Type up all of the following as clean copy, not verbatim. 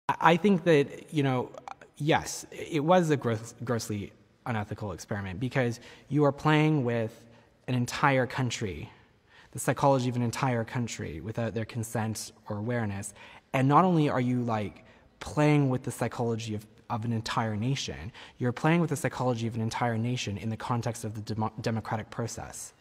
I think that, yes, it was a grossly unethical experiment because you are playing with an entire country, the psychology of an entire country without their consent or awareness. And not only are you playing with the psychology of an entire nation, you're playing with the psychology of an entire nation in the context of the democratic process.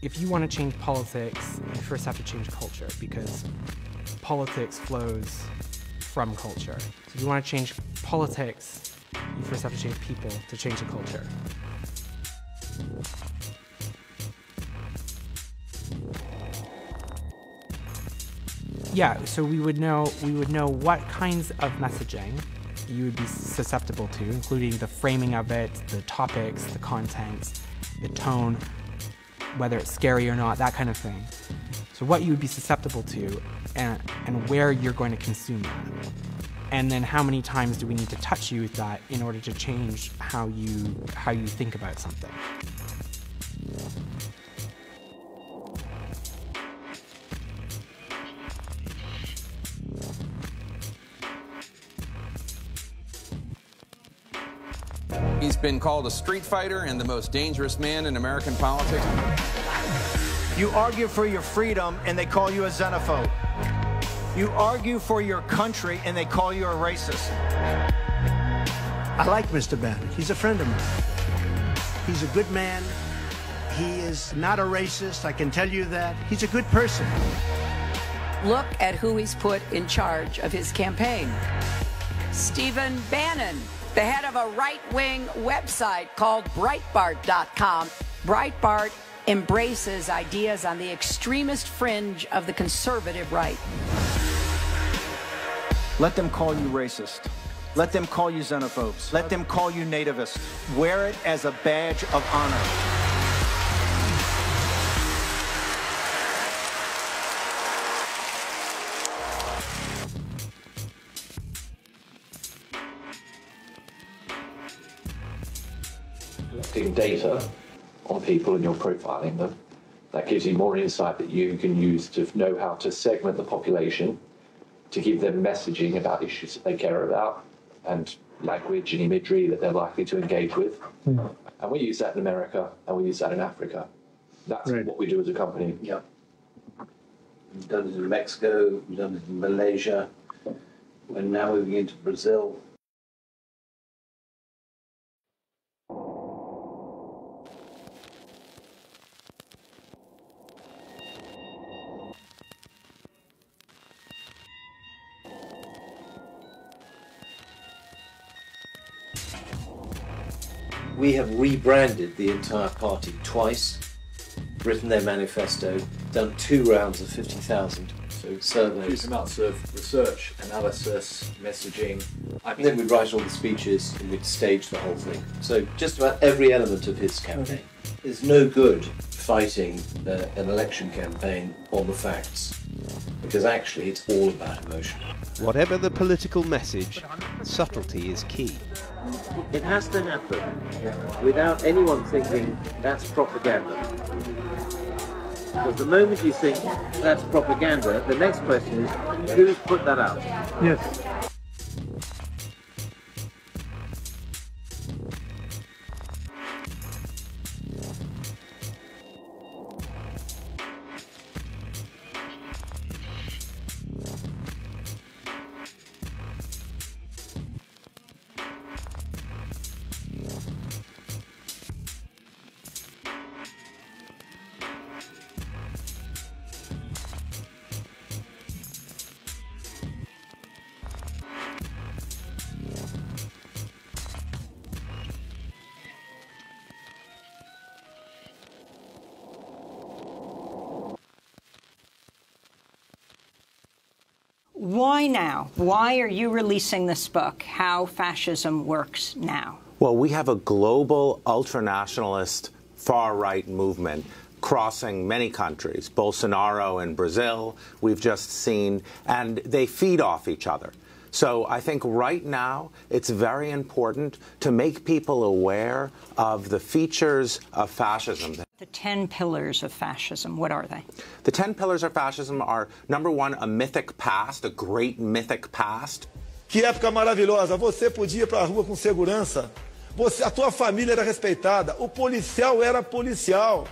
If you want to change politics, you first have to change culture because politics flows from culture. So if you want to change politics, you first have to change people to change the culture. Yeah, so we would know what kinds of messaging you would be susceptible to, including the framing of it, the topics, the content, the tone, whether it's scary or not, that kind of thing. So what you would be susceptible to and where you're going to consume that. And then how many times do we need to touch you with that in order to change how you think about something. He's been called a street fighter and the most dangerous man in American politics. You argue for your freedom and they call you a xenophobe. You argue for your country and they call you a racist. I like Mr. Bannon. He's a friend of mine. He's a good man. He is not a racist, I can tell you that. He's a good person. Look at who he's put in charge of his campaign. Stephen Bannon, the head of a right-wing website called Breitbart.com. Breitbart embraces ideas on the extremist fringe of the conservative right. Let them call you racist. Let them call you xenophobes. Let them call you nativists. Wear it as a badge of honor. Collecting data on people and you're profiling them, that gives you more insight that you can use to know how to segment the population, to give them messaging about issues that they care about and language and imagery that they're likely to engage with. And we use that in America and we use that in Africa. That's what we do as a company. Yeah. We've done it in Mexico, we've done it in Malaysia, and now moving into Brazil. We have rebranded the entire party twice, written their manifesto, done 2 rounds of 50,000 surveys. Huge amounts of research, analysis, messaging. And then we'd write all the speeches and we'd stage the whole thing. So just about every element of his campaign. There's no good fighting an election campaign on the facts, because actually it's all about emotion. Whatever the political message, subtlety is key. It has to happen without anyone thinking that's propaganda. Because the moment you think that's propaganda, the next question is, who's put that out? Yes. Why now? Why are you releasing this book, How Fascism Works Now? Well, we have a global ultranationalist far-right movement crossing many countries. Bolsonaro in Brazil, we've just seen, and they feed off each other. So I think right now it's very important to make people aware of the features of fascism. The 10 pillars of fascism, what are they? The 10 pillars of fascism are, number one, a mythic past, a great mythic past. Que época maravilhosa, você podia ir para a rua com segurança, a tua família era respeitada, o policial era policial.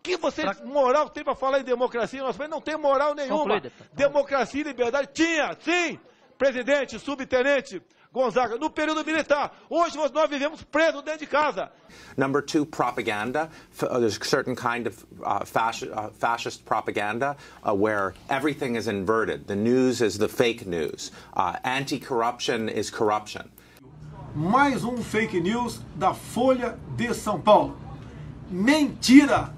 Que moral tem para falar em democracia? Nós não tem moral nenhuma. Democracia e liberdade tinha, sim. Presidente, subtenente, Gonzaga, no período militar. Hoje nós vivemos presos dentro de casa. Number two, propaganda. There's a certain kind of fascist propaganda where everything is inverted. The news is the fake news. Anti-corruption is corruption. Mais fake news da Folha de São Paulo. Mentira!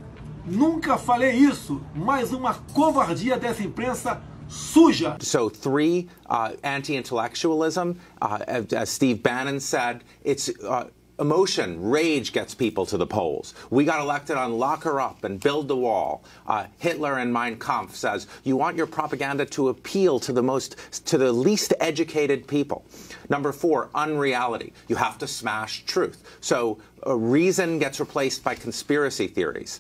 Nunca falei isso. Mais uma covardia dessa imprensa suja. So three, anti-intellectualism. As Steve Bannon said, it's emotion, rage gets people to the polls. We got elected on lock her up and build the wall. Hitler in Mein Kampf says, you want your propaganda to appeal to the least educated people. Number four, unreality. You have to smash truth. So reason gets replaced by conspiracy theories.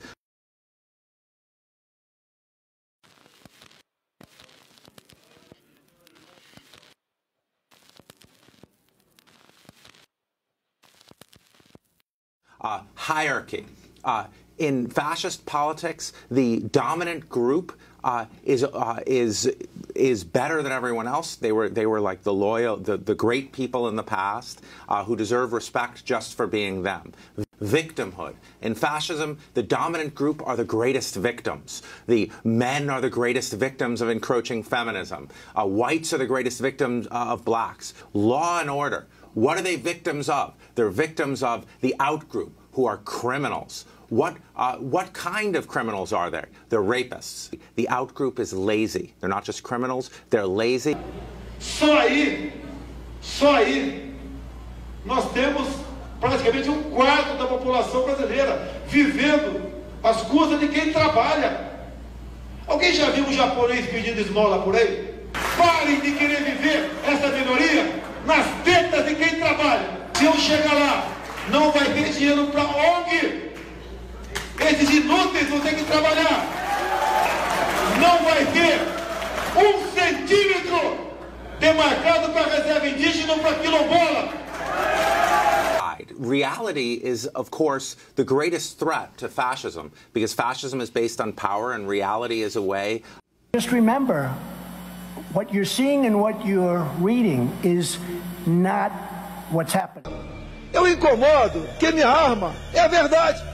Hierarchy. In fascist politics, the dominant group is better than everyone else. They were like the loyal, the great people in the past who deserve respect just for being them. Victimhood. In fascism, the dominant group are the greatest victims. The men are the greatest victims of encroaching feminism. Whites are the greatest victims of blacks. Law and order. What are they victims of? They're victims of the outgroup, who are criminals. What kind of criminals are there? They're rapists. The outgroup is lazy. They're not just criminals, they're lazy. Só aí, nós temos praticamente quarto da população brasileira vivendo às custas de quem trabalha. Alguém já viu um japonês pedindo esmola por aí? Parem de querer viver essa minoria nas tetas de quem trabalha. Se eu chegar lá, não vai ter dinheiro para ONG. Esses inúteis vão ter que trabalhar. Não vai ter 1 centímetro demarcado para reserva indígena ou para quilombola. Reality is, of course, the greatest threat to fascism, because fascism is based on power and reality is a way. Just remember, what you're seeing and what you're reading is not what's happening. Eu incomodo que minha arma é a verdade.